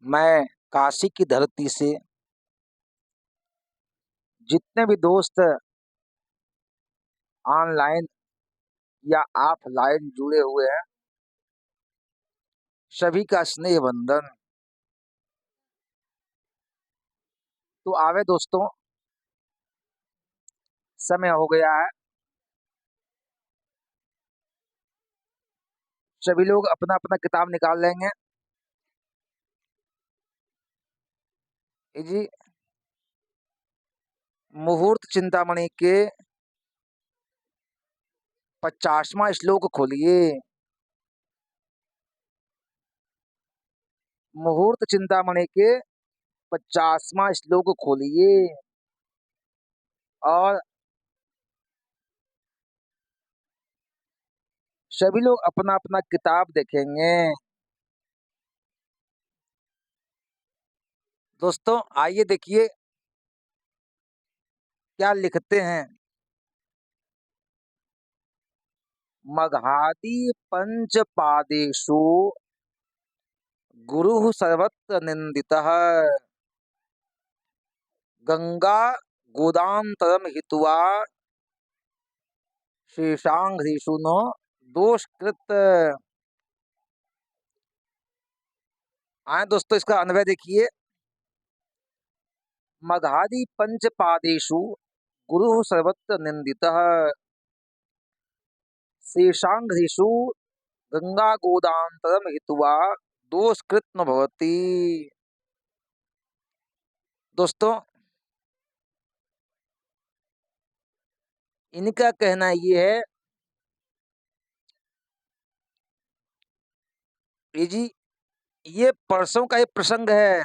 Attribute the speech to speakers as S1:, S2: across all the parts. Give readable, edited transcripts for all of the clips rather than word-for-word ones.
S1: मैं काशी की धरती से जितने भी दोस्त ऑनलाइन या ऑफलाइन जुड़े हुए हैं, सभी का स्नेह वंदन। तो आवे दोस्तों, समय हो गया है। सभी लोग अपना अपना किताब निकाल लेंगे। जी, मुहूर्त चिंतामणि के 50वां श्लोक खोलिए। मुहूर्त चिंतामणि के 50वां श्लोक खोलिए और सभी लोग अपना अपना किताब देखेंगे। दोस्तों आइए देखिए क्या लिखते हैं। मगहादि पंच पादेषु गुरुः सर्वत्र निंदितः, गंगा गोदान्तरम हित्वा शेषांघ्रिषु नो दोषकृत। आए दोस्तों, इसका अन्वय देखिए। मगहादि पंच पादेषु गुरुः सर्वत्र निंदितः, शेषांघ्रिषु गंगा गोदान्तरम हित्वा दोषकृत न भवति। दोस्तों इनका कहना ये है कि जी ये परसों का एक प्रसंग है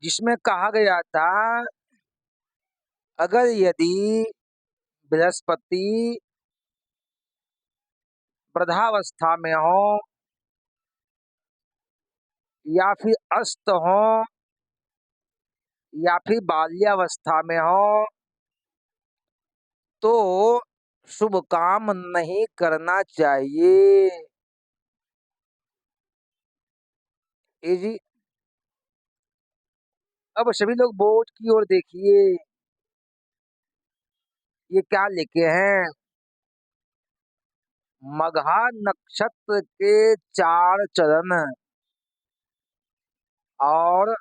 S1: जिसमें कहा गया था, अगर यदि बृहस्पति वृद्धावस्था में हो या फिर अस्त हो या फिर बाल्यावस्था में हो तो शुभ काम नहीं करना चाहिए। ये जी, अब सभी लोग बोर्ड की ओर देखिए, ये क्या लिखे हैं। मघा नक्षत्र के 4 चरण और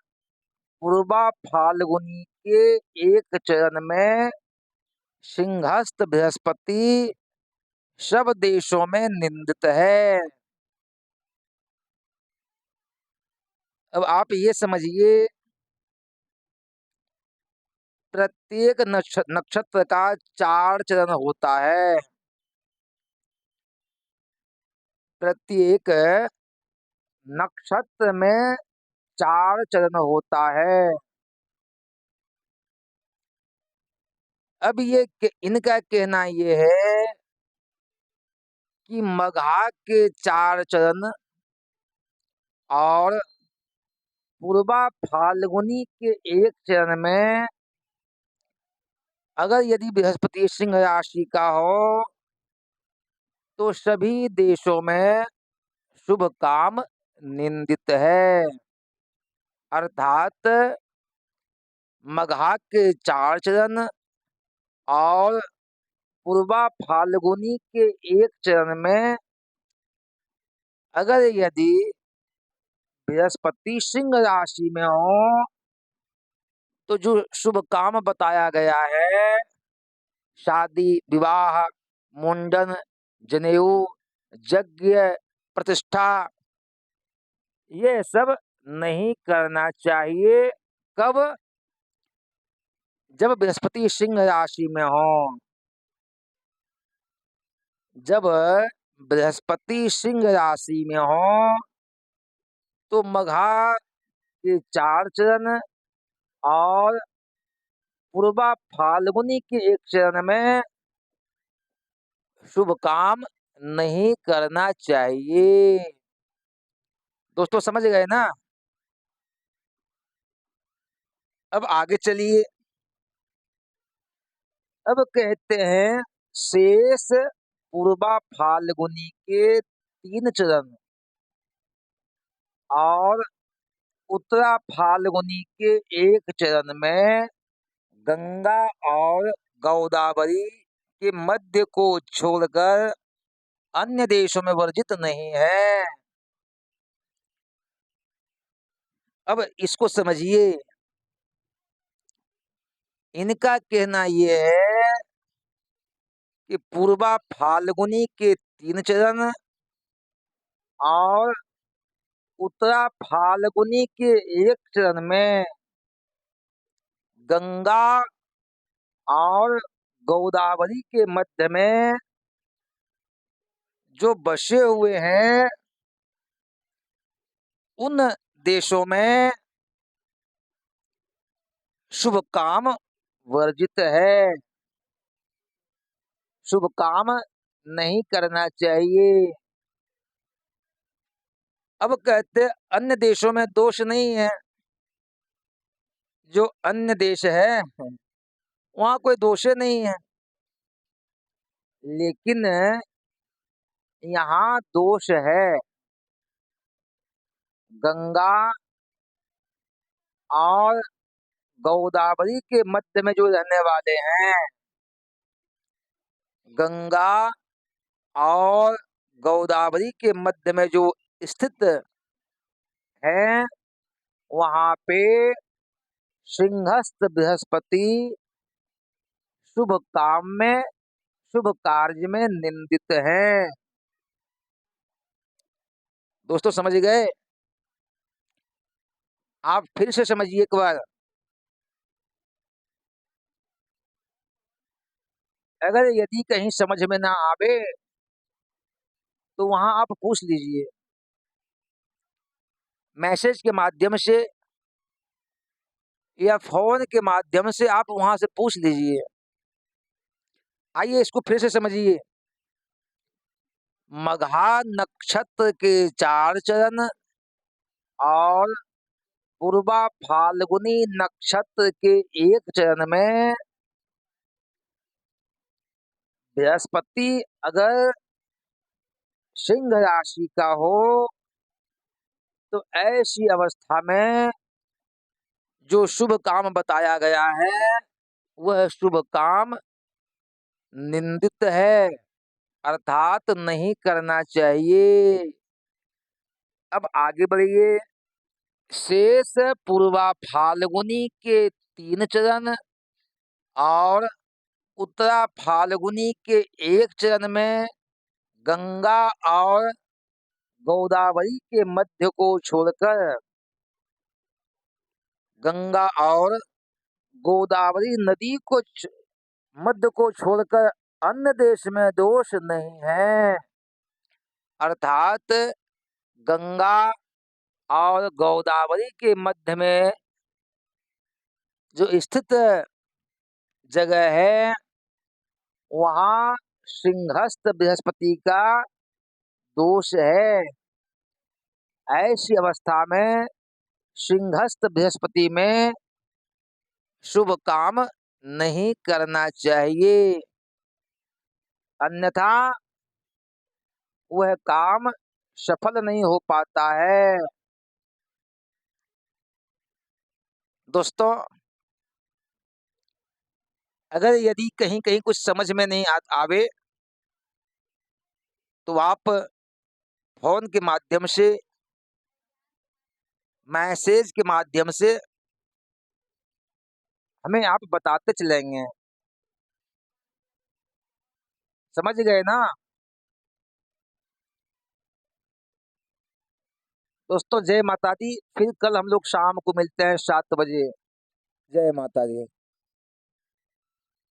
S1: पूर्वा फाल्गुनी के 1 चरण में सिंहस्थ बृहस्पति सब देशों में निंदित है। अब आप ये समझिए, प्रत्येक नक्षत्र का 4 चरण होता है। प्रत्येक नक्षत्र में 4 चरण होता है। अब इनका कहना ये है कि मघा के 4 चरण और पूर्वा फाल्गुनी के 1 चरण में अगर यदि बृहस्पति सिंह राशि का हो तो सभी देशों में शुभ काम निंदित है। अर्थात मघा के 4 चरण और पूर्वा फाल्गुनी के 1 चरण में अगर यदि बृहस्पति सिंह राशि में हो तो जो शुभ काम बताया गया है, शादी विवाह मुंडन जनेऊ यज्ञ प्रतिष्ठा, ये सब नहीं करना चाहिए। कब? जब बृहस्पति सिंह राशि में हो। जब बृहस्पति सिंह राशि में हो तो मघा के 4 चरण और पूर्वा फाल्गुनी के 1 चरण में शुभ काम नहीं करना चाहिए। दोस्तों समझ गए ना? अब आगे चलिए। अब कहते हैं शेष पूर्वा फाल्गुनी के 3 चरण और उत्तरा फाल्गुनी के एक चरण में गंगा और गोदावरी के मध्य को छोड़कर अन्य देशों में वर्जित नहीं है। अब इसको समझिए। इनका कहना ये है कि पूर्वा फाल्गुनी के 3 चरण और उत्तरा फाल्गुनी के एक चरण में गंगा और गोदावरी के मध्य में जो बसे हुए हैं उन देशों में शुभ काम वर्जित है, शुभ काम नहीं करना चाहिए। अब कहते अन्य देशों में दोष नहीं है, जो अन्य देश है वहां कोई दोष नहीं है, लेकिन यहाँ दोष है। गंगा और गोदावरी के मध्य में जो रहने वाले हैं, गंगा और गोदावरी के मध्य में जो स्थित है, वहां पे सिंहस्थ बृहस्पति शुभ काम में, शुभ कार्य में निंदित है। दोस्तों समझ गए? आप फिर से समझिए एक बार। अगर यदि कहीं समझ में ना आवे तो वहां आप पूछ लीजिए, मैसेज के माध्यम से या फोन के माध्यम से आप वहां से पूछ लीजिए। आइए इसको फिर से समझिए। मघा नक्षत्र के 4 चरण और पूर्वा फाल्गुनी नक्षत्र के एक चरण में बृहस्पति अगर सिंह राशि का हो तो ऐसी अवस्था में जो शुभ काम बताया गया है वह शुभ काम निंदित है, अर्थात नहीं करना चाहिए। अब आगे बढ़िए। शेष पूर्वा फाल्गुनी के 3 चरण और उत्तरा फाल्गुनी के एक चरण में गंगा और गोदावरी के मध्य को छोड़कर, गंगा और गोदावरी नदी को मध्य को छोड़कर अन्य देश में दोष नहीं है, अर्थात गंगा और गोदावरी के मध्य में जो स्थित जगह है वहां सिंहस्थ बृहस्पति का दोष है। ऐसी अवस्था में सिंहस्थ बृहस्पति में शुभ काम नहीं करना चाहिए, अन्यथा वह काम सफल नहीं हो पाता है। दोस्तों अगर यदि कहीं कहीं कुछ समझ में नहीं आवे तो आप फोन के माध्यम से, मैसेज के माध्यम से हमें आप बताते चलेंगे। समझ गए ना? दोस्तों जय माता दी। फिर कल हम लोग शाम को मिलते हैं 7 बजे। जय माता दी।